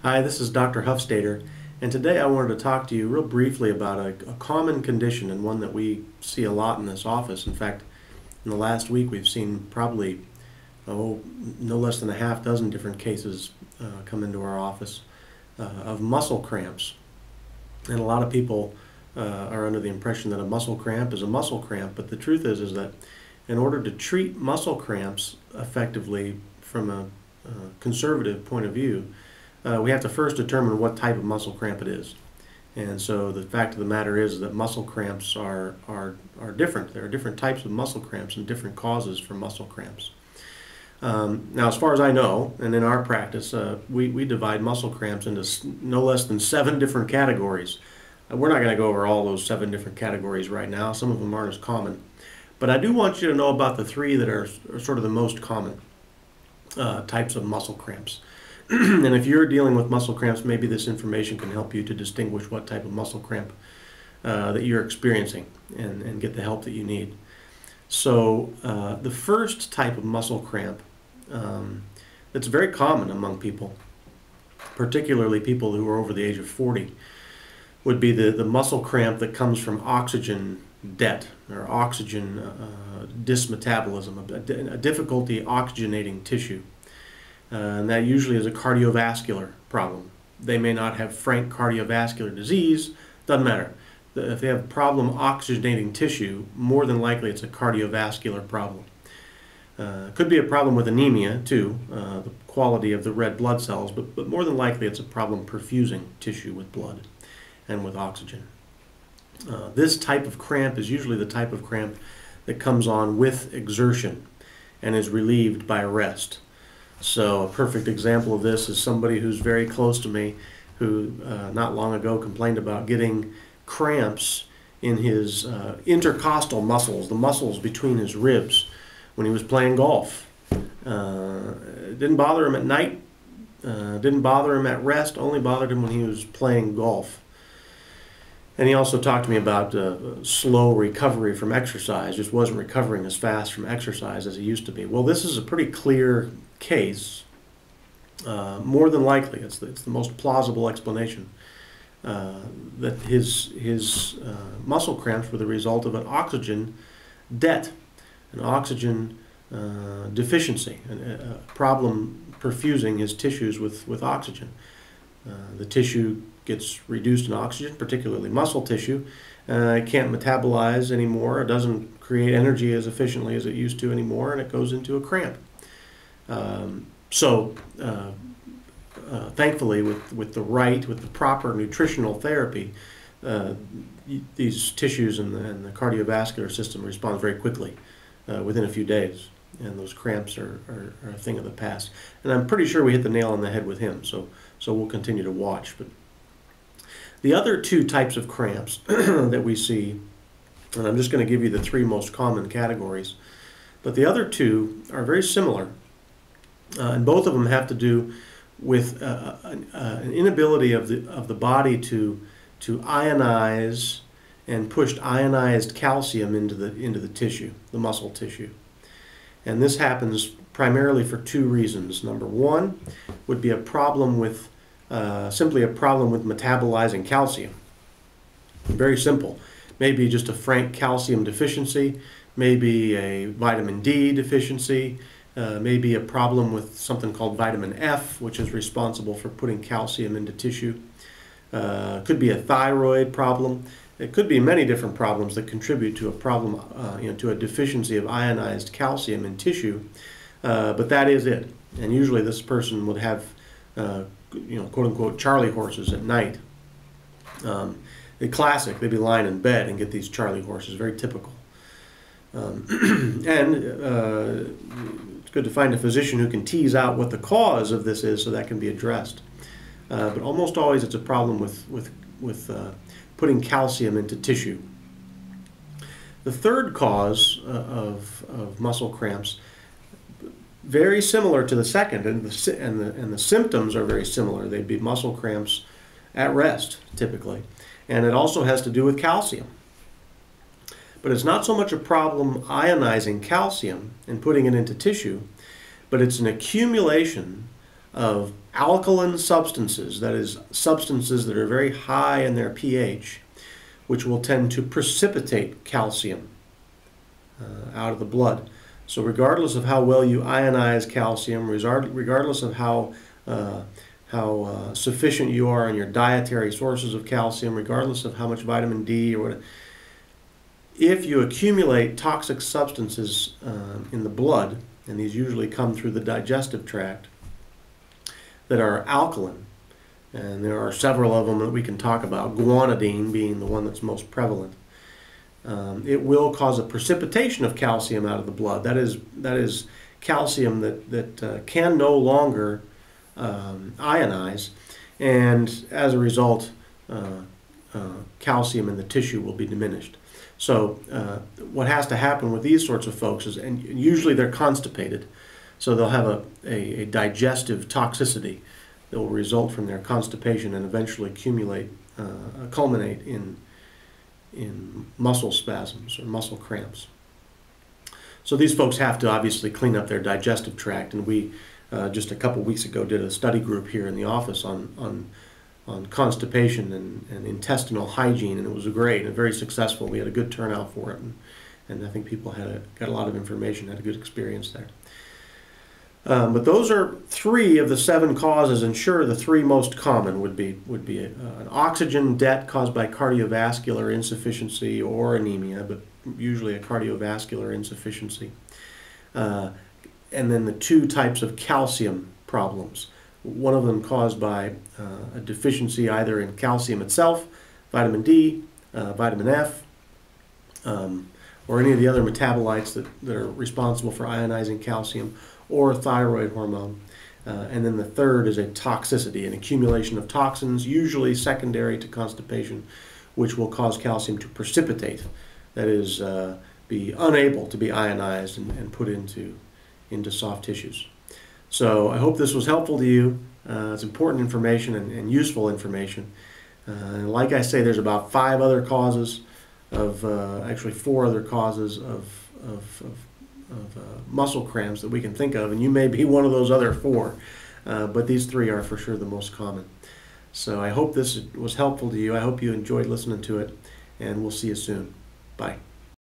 Hi, this is Dr. Huffstader, and today I wanted to talk to you real briefly about a common condition and one that we see a lot in this office. In fact, in the last week we've seen probably no less than a half dozen different cases come into our office of muscle cramps. And a lot of people are under the impression that a muscle cramp is a muscle cramp, but the truth is that in order to treat muscle cramps effectively from a conservative point of view, we have to first determine what type of muscle cramp it is. And so the fact of the matter is that muscle cramps are different. There are different types of muscle cramps and different causes for muscle cramps. Now, as far as I know, and in our practice, we divide muscle cramps into no less than 7 different categories. We're not going to go over all those 7 different categories right now. Some of them aren't as common. But I do want you to know about the 3 that are sort of the most common types of muscle cramps. And if you're dealing with muscle cramps, maybe this information can help you to distinguish what type of muscle cramp that you're experiencing and get the help that you need. So the first type of muscle cramp that's very common among people, particularly people who are over the age of 40, would be the muscle cramp that comes from oxygen debt or oxygen dysmetabolism, a difficulty oxygenating tissue. And that usually is a cardiovascular problem. They may not have frank cardiovascular disease, doesn't matter. If they have a problem oxygenating tissue, more than likely it's a cardiovascular problem. Could be a problem with anemia too, the quality of the red blood cells, but more than likely it's a problem perfusing tissue with blood and with oxygen. This type of cramp is usually the type of cramp that comes on with exertion and is relieved by rest. So a perfect example of this is somebody who's very close to me who not long ago complained about getting cramps in his intercostal muscles, the muscles between his ribs, when he was playing golf. It didn't bother him at night, didn't bother him at rest, only bothered him when he was playing golf. And he also talked to me about slow recovery from exercise, just wasn't recovering as fast from exercise as he used to be. Well, this is a pretty clear case. More than likely, it's the most plausible explanation that his muscle cramps were the result of an oxygen debt, an oxygen deficiency, a problem perfusing his tissues with oxygen. The tissue gets reduced in oxygen, particularly muscle tissue. It can't metabolize anymore. It doesn't create energy as efficiently as it used to anymore, and it goes into a cramp. Thankfully, with the proper nutritional therapy, these tissues and the cardiovascular system respond very quickly within a few days, and those cramps are a thing of the past. And I'm pretty sure we hit the nail on the head with him, so we'll continue to watch. But the other 2 types of cramps that we see, and I'm just going to give you the 3 most common categories, but the other 2 are very similar, and both of them have to do with an inability of the body to ionize and push ionized calcium into the tissue, the muscle tissue. And this happens primarily for 2 reasons. Number 1 would be a problem with simply a problem with metabolizing calcium. Very simple. Maybe just a frank calcium deficiency, maybe a vitamin D deficiency, maybe a problem with something called vitamin F, which is responsible for putting calcium into tissue. Could be a thyroid problem. It could be many different problems that contribute to a problem, to a deficiency of ionized calcium in tissue. But that is it. And usually this person would have, quote unquote, Charlie horses at night. The classic, they'd be lying in bed and get these Charlie horses, very typical. It's good to find a physician who can tease out what the cause of this is so that can be addressed. But almost always it's a problem with putting calcium into tissue. The third cause of muscle cramps, very similar to the second, and the symptoms are very similar. They'd be muscle cramps at rest, typically. And it also has to do with calcium. But it's not so much a problem ionizing calcium and putting it into tissue, but it's an accumulation of alkaline substances, that is, substances that are very high in their pH, which will tend to precipitate calcium out of the blood. So regardless of how well you ionize calcium, regardless of how sufficient you are in your dietary sources of calcium, regardless of how much vitamin D or whatever, if you accumulate toxic substances in the blood, and these usually come through the digestive tract, that are alkaline, and there are several of them that we can talk about, guanidine being the one that's most prevalent, it will cause a precipitation of calcium out of the blood. That is calcium that can no longer ionize, and as a result, calcium in the tissue will be diminished. So what has to happen with these sorts of folks is, and usually they're constipated, so they'll have a digestive toxicity that will result from their constipation and eventually culminate in muscle spasms or muscle cramps. So these folks have to obviously clean up their digestive tract, and we just a couple weeks ago did a study group here in the office on constipation and intestinal hygiene, and it was great and very successful. We had a good turnout for it, and I think people got a lot of information, had a good experience there. But those are 3 of the 7 causes, and sure, the 3 most common would be an oxygen debt caused by cardiovascular insufficiency or anemia, but usually a cardiovascular insufficiency. And then the 2 types of calcium problems. One of them caused by a deficiency either in calcium itself, vitamin D, vitamin F, or any of the other metabolites that are responsible for ionizing calcium, or thyroid hormone. And then the third is a toxicity, an accumulation of toxins, usually secondary to constipation, which will cause calcium to precipitate, that is, be unable to be ionized and put into soft tissues. So I hope this was helpful to you. It's important information and useful information. Like I say, there's about 5 other causes actually 4 other causes of muscle cramps that we can think of, and you may be one of those other 4, but these 3 are for sure the most common. So I hope this was helpful to you. I hope you enjoyed listening to it, and we'll see you soon. Bye.